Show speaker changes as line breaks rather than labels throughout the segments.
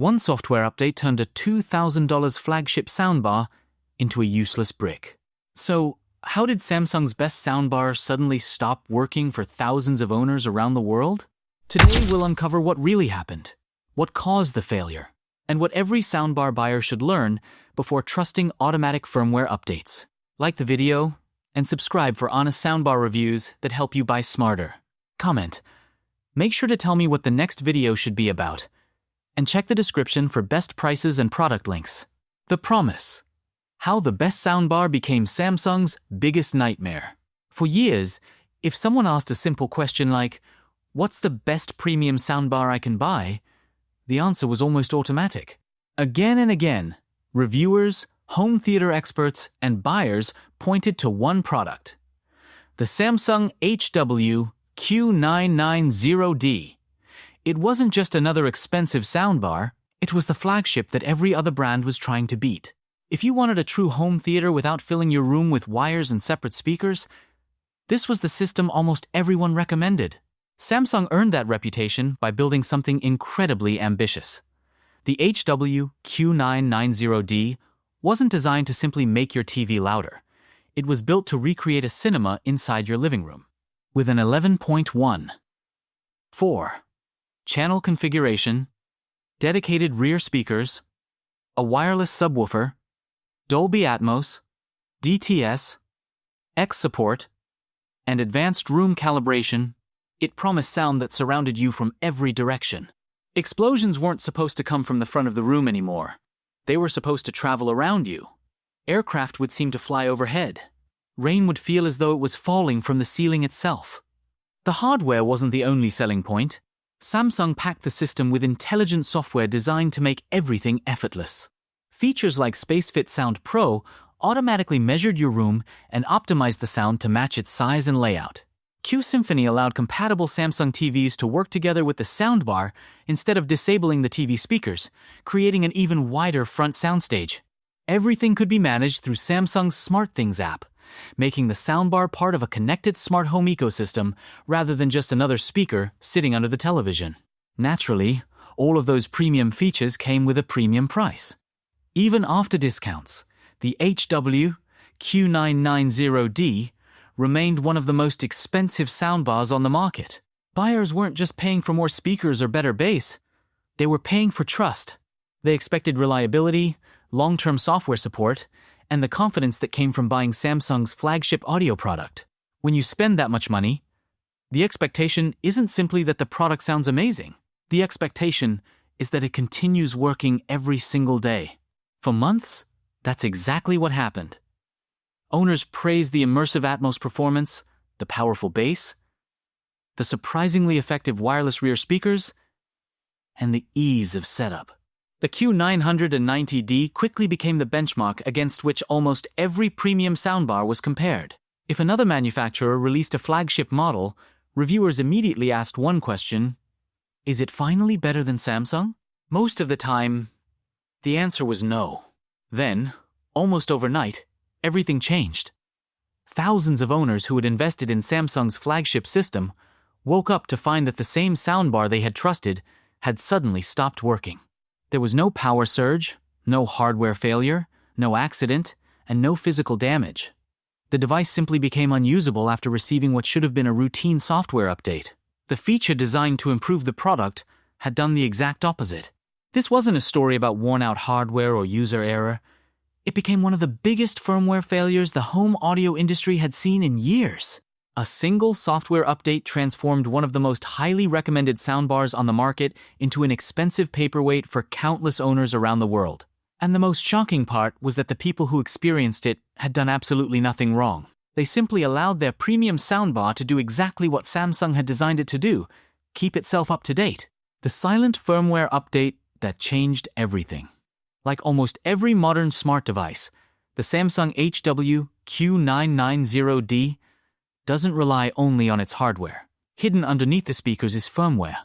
One software update turned a $2,000 flagship soundbar into a useless brick. So, how did Samsung's best soundbar suddenly stop working for thousands of owners around the world? Today we'll uncover what really happened, what caused the failure, and what every soundbar buyer should learn before trusting automatic firmware updates. Like the video and subscribe for honest soundbar reviews that help you buy smarter. Comment. Make sure to tell me what the next video should be about. And check the description for best prices and product links. The promise. How the best soundbar became Samsung's biggest nightmare. For years, if someone asked a simple question like, "What's the best premium soundbar I can buy?" the answer was almost automatic. Again and again, reviewers, home theater experts, and buyers pointed to one product. The Samsung Q990D. It wasn't just another expensive soundbar, it was the flagship that every other brand was trying to beat. If you wanted a true home theater without filling your room with wires and separate speakers, this was the system almost everyone recommended. Samsung earned that reputation by building something incredibly ambitious. The Q990D wasn't designed to simply make your TV louder. It was built to recreate a cinema inside your living room. With an 11.14 channel configuration, dedicated rear speakers, a wireless subwoofer, Dolby Atmos, DTS, X support, and advanced room calibration, it promised sound that surrounded you from every direction. Explosions weren't supposed to come from the front of the room anymore. They were supposed to travel around you. Aircraft would seem to fly overhead. Rain would feel as though it was falling from the ceiling itself. The hardware wasn't the only selling point. Samsung packed the system with intelligent software designed to make everything effortless. Features like SpaceFit Sound Pro automatically measured your room and optimized the sound to match its size and layout. Q Symphony allowed compatible Samsung TVs to work together with the soundbar instead of disabling the TV speakers, creating an even wider front soundstage. Everything could be managed through Samsung's SmartThings app, making the soundbar part of a connected smart home ecosystem rather than just another speaker sitting under the television. Naturally, all of those premium features came with a premium price. Even after discounts, the HW Q990D remained one of the most expensive soundbars on the market. Buyers weren't just paying for more speakers or better bass, they were paying for trust. They expected reliability, long-term software support, and the confidence that came from buying Samsung's flagship audio product. When you spend that much money, the expectation isn't simply that the product sounds amazing. The expectation is that it continues working every single day. For months, that's exactly what happened. Owners praised the immersive Atmos performance, the powerful bass, the surprisingly effective wireless rear speakers, and the ease of setup. The Q990D quickly became the benchmark against which almost every premium soundbar was compared. If another manufacturer released a flagship model, reviewers immediately asked one question: is it finally better than Samsung? Most of the time, the answer was no. Then, almost overnight, everything changed. Thousands of owners who had invested in Samsung's flagship system woke up to find that the same soundbar they had trusted had suddenly stopped working. There was no power surge, no hardware failure, no accident, and no physical damage. The device simply became unusable after receiving what should have been a routine software update. The feature designed to improve the product had done the exact opposite. This wasn't a story about worn-out hardware or user error. It became one of the biggest firmware failures the home audio industry had seen in years. A single software update transformed one of the most highly recommended soundbars on the market into an expensive paperweight for countless owners around the world. And the most shocking part was that the people who experienced it had done absolutely nothing wrong. They simply allowed their premium soundbar to do exactly what Samsung had designed it to do: keep itself up to date. The silent firmware update that changed everything. Like almost every modern smart device, the Samsung HW Q990D doesn't rely only on its hardware. Hidden underneath the speakers is firmware,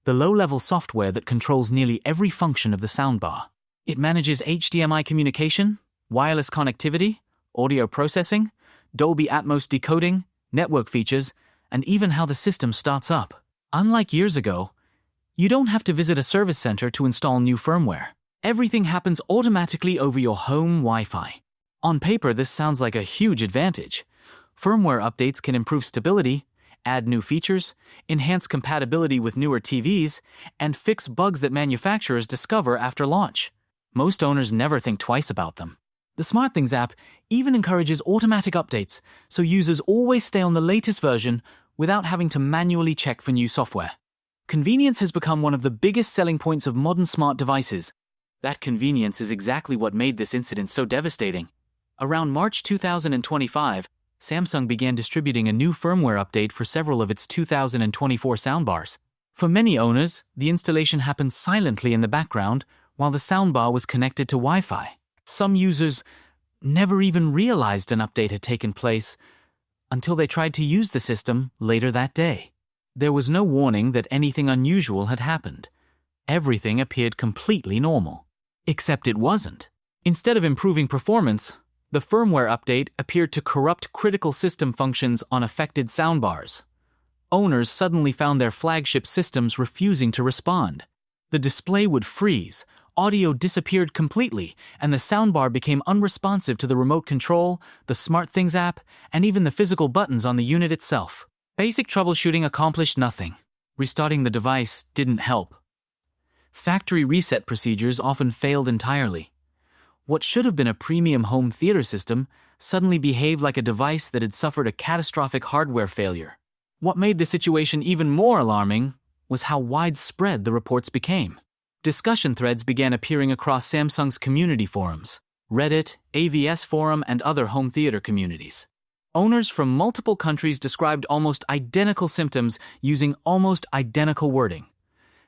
the low-level software that controls nearly every function of the soundbar. It manages HDMI communication, wireless connectivity, audio processing, Dolby Atmos decoding, network features, and even how the system starts up. Unlike years ago, You don't have to visit a service center to install new firmware. Everything happens automatically over your home Wi-Fi. On paper, this sounds like a huge advantage. Firmware updates can improve stability, add new features, enhance compatibility with newer TVs, and fix bugs that manufacturers discover after launch. Most owners never think twice about them. The SmartThings app even encourages automatic updates, so users always stay on the latest version without having to manually check for new software. Convenience has become one of the biggest selling points of modern smart devices. That convenience is exactly what made this incident so devastating. Around March 2025, Samsung began distributing a new firmware update for several of its 2024 soundbars. For many owners, the installation happened silently in the background while the soundbar was connected to Wi-Fi. Some users never even realized an update had taken place until they tried to use the system later that day. There was no warning that anything unusual had happened. Everything appeared completely normal. Except it wasn't. Instead of improving performance, the firmware update appeared to corrupt critical system functions on affected soundbars. Owners suddenly found their flagship systems refusing to respond. The display would freeze, audio disappeared completely, and the soundbar became unresponsive to the remote control, the SmartThings app, and even the physical buttons on the unit itself. Basic troubleshooting accomplished nothing. Restarting the device didn't help. Factory reset procedures often failed entirely. What should have been a premium home theater system suddenly behaved like a device that had suffered a catastrophic hardware failure. What made the situation even more alarming was how widespread the reports became. Discussion threads began appearing across Samsung's community forums, Reddit, AVS forum, and other home theater communities. Owners from multiple countries described almost identical symptoms using almost identical wording.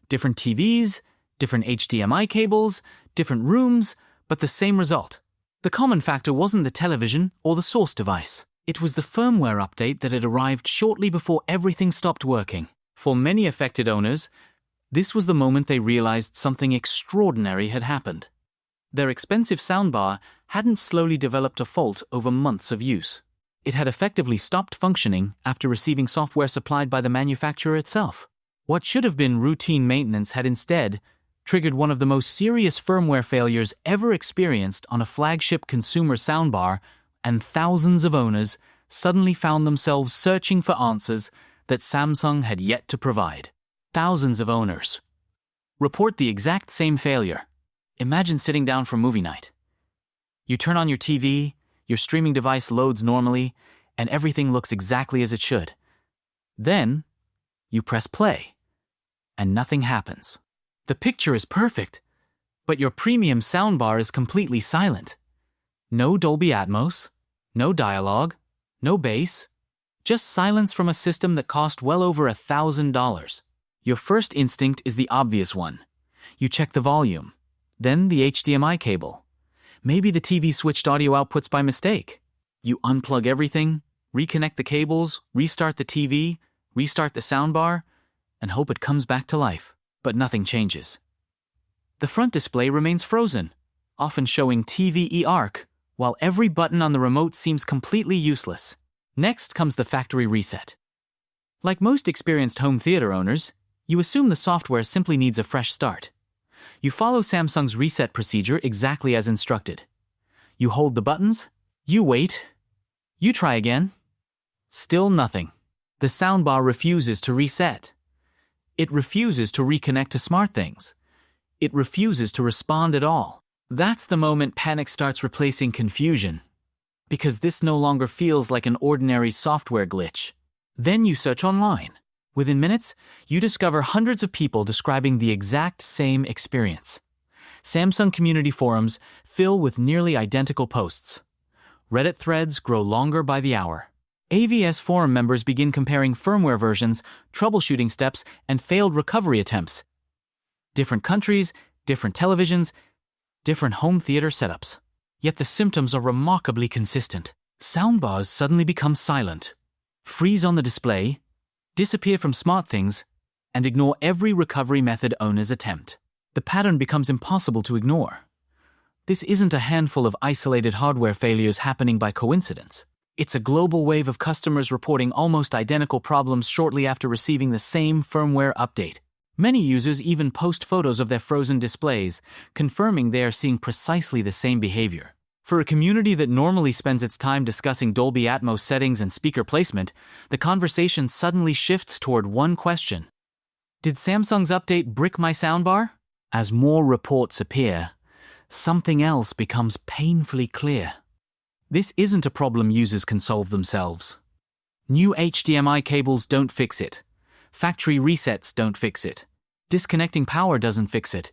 Different TVs, different HDMI cables, different rooms, but the same result. The common factor wasn't the television or the source device. It was the firmware update that had arrived shortly before everything stopped working. For many affected owners, this was the moment they realized something extraordinary had happened. Their expensive soundbar hadn't slowly developed a fault over months of use. It had effectively stopped functioning after receiving software supplied by the manufacturer itself. What should have been routine maintenance had instead triggered one of the most serious firmware failures ever experienced on a flagship consumer soundbar, and thousands of owners suddenly found themselves searching for answers that Samsung had yet to provide. Thousands of owners report the exact same failure. Imagine sitting down for movie night. You turn on your TV, your streaming device loads normally, and everything looks exactly as it should. Then, you press play, and nothing happens. The picture is perfect, but your premium soundbar is completely silent. No Dolby Atmos, no dialogue, no bass, just silence from a system that cost well over $1,000. Your first instinct is the obvious one. You check the volume, then the HDMI cable. Maybe the TV switched audio outputs by mistake. You unplug everything, reconnect the cables, restart the TV, restart the soundbar, and hope it comes back to life. But nothing changes. The front display remains frozen, often showing TV eARC, while every button on the remote seems completely useless. Next comes the factory reset. Like most experienced home theater owners, you assume the software simply needs a fresh start. You follow Samsung's reset procedure exactly as instructed. You hold the buttons, you wait, you try again. Still nothing. The soundbar refuses to reset. It refuses to reconnect to SmartThings. It refuses to respond at all. That's the moment panic starts replacing confusion, because this no longer feels like an ordinary software glitch. Then you search online. Within minutes, you discover hundreds of people describing the exact same experience. Samsung community forums fill with nearly identical posts. Reddit threads grow longer by the hour. AVS forum members begin comparing firmware versions, troubleshooting steps, and failed recovery attempts. Different countries, different televisions, different home theater setups. Yet the symptoms are remarkably consistent. Soundbars suddenly become silent, freeze on the display, disappear from SmartThings, and ignore every recovery method owners attempt. The pattern becomes impossible to ignore. This isn't a handful of isolated hardware failures happening by coincidence. It's a global wave of customers reporting almost identical problems shortly after receiving the same firmware update. Many users even post photos of their frozen displays, confirming they are seeing precisely the same behavior. For a community that normally spends its time discussing Dolby Atmos settings and speaker placement, the conversation suddenly shifts toward one question. Did Samsung's update brick my soundbar? As more reports appear, something else becomes painfully clear. This isn't a problem users can solve themselves. New HDMI cables don't fix it. Factory resets don't fix it. Disconnecting power doesn't fix it.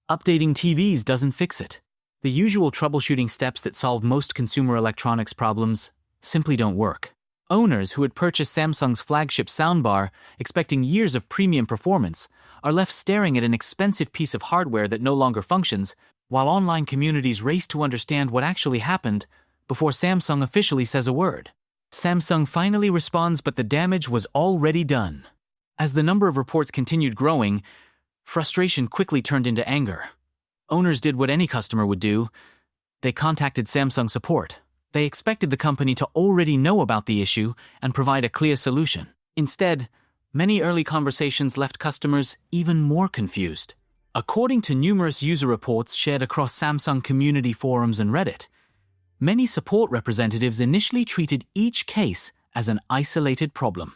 Updating TVs doesn't fix it. The usual troubleshooting steps that solve most consumer electronics problems simply don't work. Owners who had purchased Samsung's flagship soundbar, expecting years of premium performance, are left staring at an expensive piece of hardware that no longer functions, while online communities race to understand what actually happened before Samsung officially says a word. Samsung finally responds, but the damage was already done. As the number of reports continued growing, frustration quickly turned into anger. Owners did what any customer would do. They contacted Samsung support. They expected the company to already know about the issue and provide a clear solution. Instead, many early conversations left customers even more confused. According to numerous user reports shared across Samsung community forums and Reddit, many support representatives initially treated each case as an isolated problem.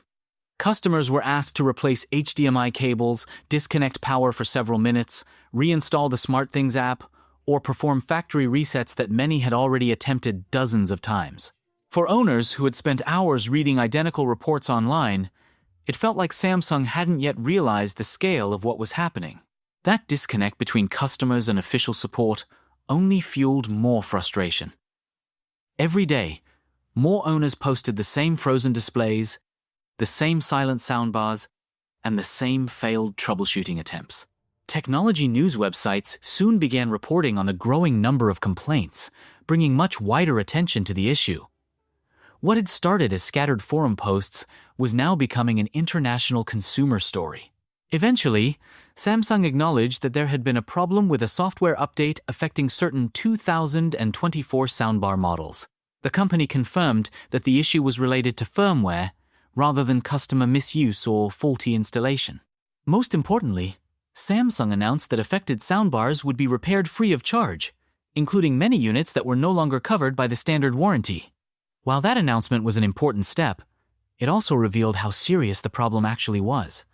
Customers were asked to replace HDMI cables, disconnect power for several minutes, reinstall the SmartThings app, or perform factory resets that many had already attempted dozens of times. For owners who had spent hours reading identical reports online, it felt like Samsung hadn't yet realized the scale of what was happening. That disconnect between customers and official support only fueled more frustration. Every day, more owners posted the same frozen displays, the same silent soundbars, and the same failed troubleshooting attempts. Technology news websites soon began reporting on the growing number of complaints, bringing much wider attention to the issue. What had started as scattered forum posts was now becoming an international consumer story. Eventually, Samsung acknowledged that there had been a problem with a software update affecting certain 2024 soundbar models. The company confirmed that the issue was related to firmware rather than customer misuse or faulty installation. Most importantly, Samsung announced that affected soundbars would be repaired free of charge, including many units that were no longer covered by the standard warranty. While that announcement was an important step, it also revealed how serious the problem actually was.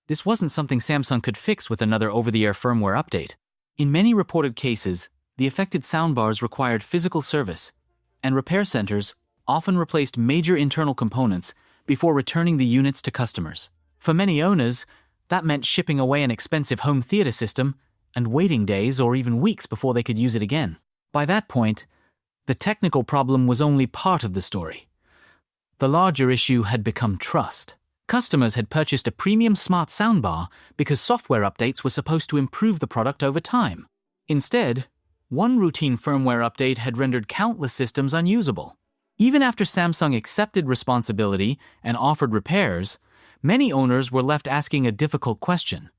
This wasn't something Samsung could fix with another over-the-air firmware update. In many reported cases, the affected soundbars required physical service, and repair centers often replaced major internal components before returning the units to customers. For many owners, that meant shipping away an expensive home theater system and waiting days or even weeks before they could use it again. By that point, the technical problem was only part of the story. The larger issue had become trust. Customers had purchased a premium smart soundbar because software updates were supposed to improve the product over time. Instead, one routine firmware update had rendered countless systems unusable. Even after Samsung accepted responsibility and offered repairs, many owners were left asking a difficult question.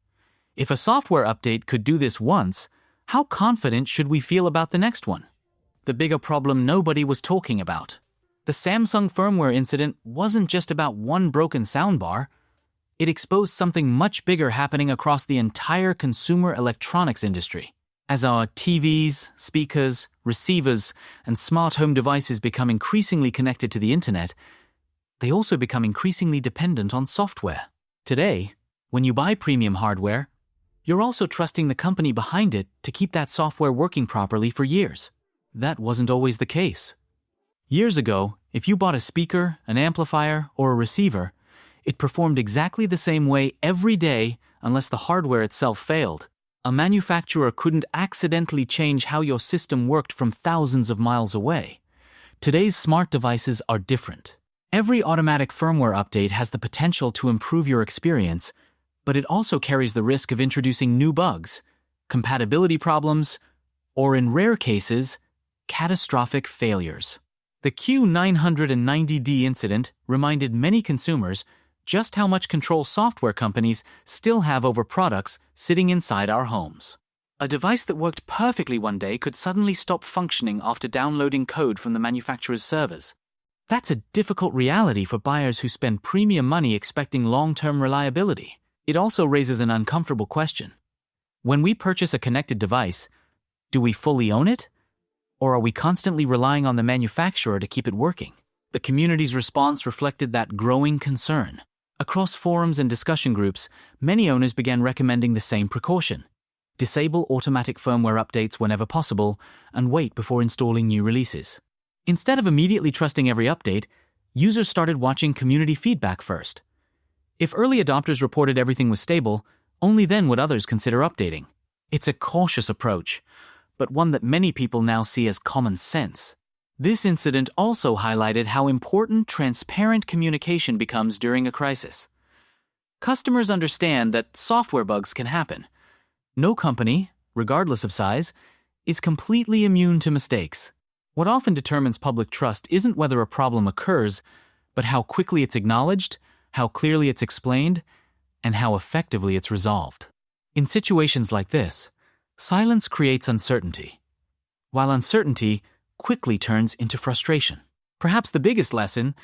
If a software update could do this once, how confident should we feel about the next one? The bigger problem nobody was talking about. The Samsung firmware incident wasn't just about one broken soundbar. It exposed something much bigger happening across the entire consumer electronics industry. As our TVs, speakers, receivers, and smart home devices become increasingly connected to the internet, they also become increasingly dependent on software. Today, when you buy premium hardware, you're also trusting the company behind it to keep that software working properly for years. That wasn't always the case. Years ago, if you bought a speaker, an amplifier, or a receiver, it performed exactly the same way every day unless the hardware itself failed. A manufacturer couldn't accidentally change how your system worked from thousands of miles away. Today's smart devices are different. Every automatic firmware update has the potential to improve your experience, but it also carries the risk of introducing new bugs, compatibility problems, or in rare cases, catastrophic failures. The Q990D incident reminded many consumers just how much control software companies still have over products sitting inside our homes. A device that worked perfectly one day could suddenly stop functioning after downloading code from the manufacturer's servers. That's a difficult reality for buyers who spend premium money expecting long-term reliability. It also raises an uncomfortable question. When we purchase a connected device, do we fully own it? Or are we constantly relying on the manufacturer to keep it working? The community's response reflected that growing concern. Across forums and discussion groups, many owners began recommending the same precaution. Disable automatic firmware updates whenever possible and wait before installing new releases. Instead of immediately trusting every update, users started watching community feedback first. If early adopters reported everything was stable, only then would others consider updating. It's a cautious approach, but one that many people now see as common sense. This incident also highlighted how important transparent communication becomes during a crisis. Customers understand that software bugs can happen. No company, regardless of size, is completely immune to mistakes. What often determines public trust isn't whether a problem occurs, but how quickly it's acknowledged, how clearly it's explained, and how effectively it's resolved. In situations like this, silence creates uncertainty, while uncertainty quickly turns into frustration. Perhaps the biggest lesson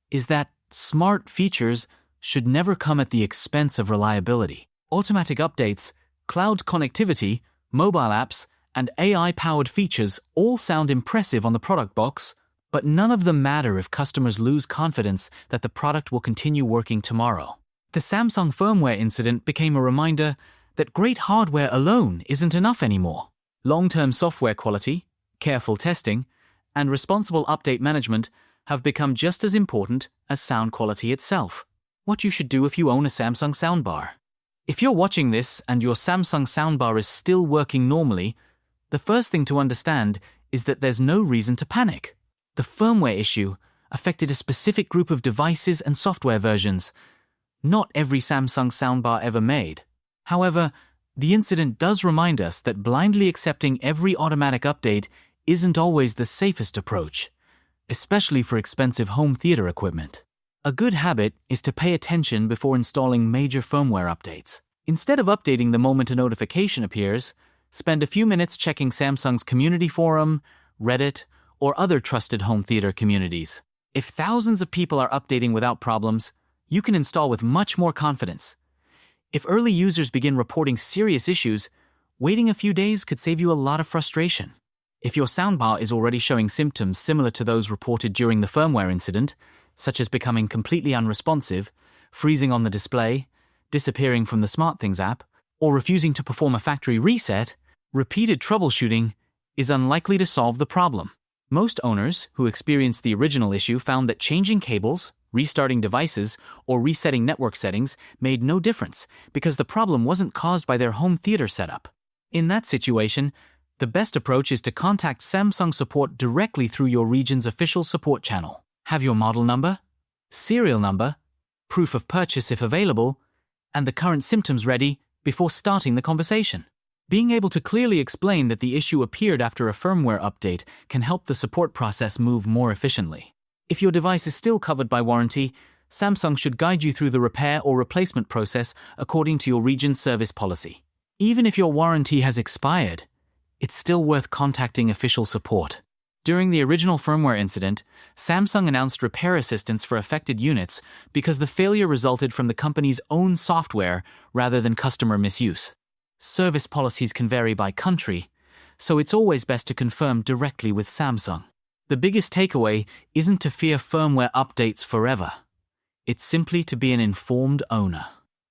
is that smart features should never come at the expense of reliability. Automatic updates, cloud connectivity, mobile apps, and AI-powered features all sound impressive on the product box, but none of them matter if customers lose confidence that the product will continue working tomorrow. The Samsung firmware incident became a reminder that great hardware alone isn't enough anymore. Long-term software quality, careful testing, and responsible update management have become just as important as sound quality itself. What you should do if you own a Samsung soundbar. If you're watching this and your Samsung soundbar is still working normally, the first thing to understand is that there's no reason to panic. The firmware issue affected a specific group of devices and software versions, not every Samsung soundbar ever made. However, the incident does remind us that blindly accepting every automatic update isn't always the safest approach, especially for expensive home theater equipment. A good habit is to pay attention before installing major firmware updates. Instead of updating the moment a notification appears, spend a few minutes checking Samsung's community forum, Reddit, or other trusted home theater communities. If thousands of people are updating without problems, you can install with much more confidence. If early users begin reporting serious issues, waiting a few days could save you a lot of frustration. If your soundbar is already showing symptoms similar to those reported during the firmware incident, such as becoming completely unresponsive, freezing on the display, disappearing from the SmartThings app, or refusing to perform a factory reset, repeated troubleshooting is unlikely to solve the problem. Most owners who experienced the original issue found that changing cables, restarting devices, or resetting network settings made no difference because the problem wasn't caused by their home theater setup. In that situation, the best approach is to contact Samsung support directly through your region's official support channel. Have your model number, serial number, proof of purchase if available, and the current symptoms ready before starting the conversation. Being able to clearly explain that the issue appeared after a firmware update can help the support process move more efficiently. If your device is still covered by warranty, Samsung should guide you through the repair or replacement process according to your region's service policy. Even if your warranty has expired, it's still worth contacting official support. During the original firmware incident, Samsung announced repair assistance for affected units because the failure resulted from the company's own software rather than customer misuse. Service policies can vary by country, so it's always best to confirm directly with Samsung. The biggest takeaway isn't to fear firmware updates forever. It's simply to be an informed owner.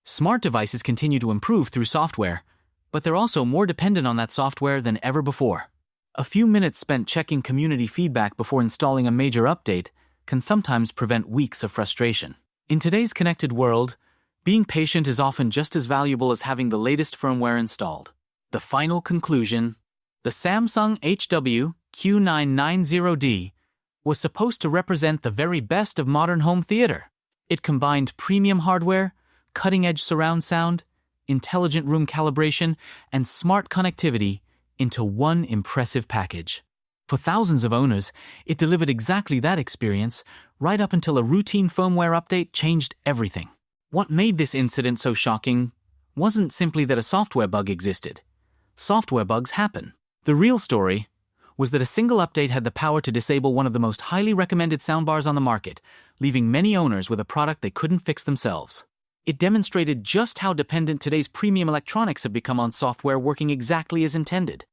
Smart devices continue to improve through software, but they're also more dependent on that software than ever before. A few minutes spent checking community feedback before installing a major update can sometimes prevent weeks of frustration. In today's connected world, being patient is often just as valuable as having the latest firmware installed. The final conclusion: the Samsung Q990D was supposed to represent the very best of modern home theater. It combined premium hardware, cutting-edge surround sound, intelligent room calibration, and smart connectivity into one impressive package. For thousands of owners, it delivered exactly that experience, right up until a routine firmware update changed everything. What made this incident so shocking wasn't simply that a software bug existed. Software bugs happen. The real story was that a single update had the power to disable one of the most highly recommended soundbars on the market, leaving many owners with a product they couldn't fix themselves. It demonstrated just how dependent today's premium electronics have become on software working exactly as intended.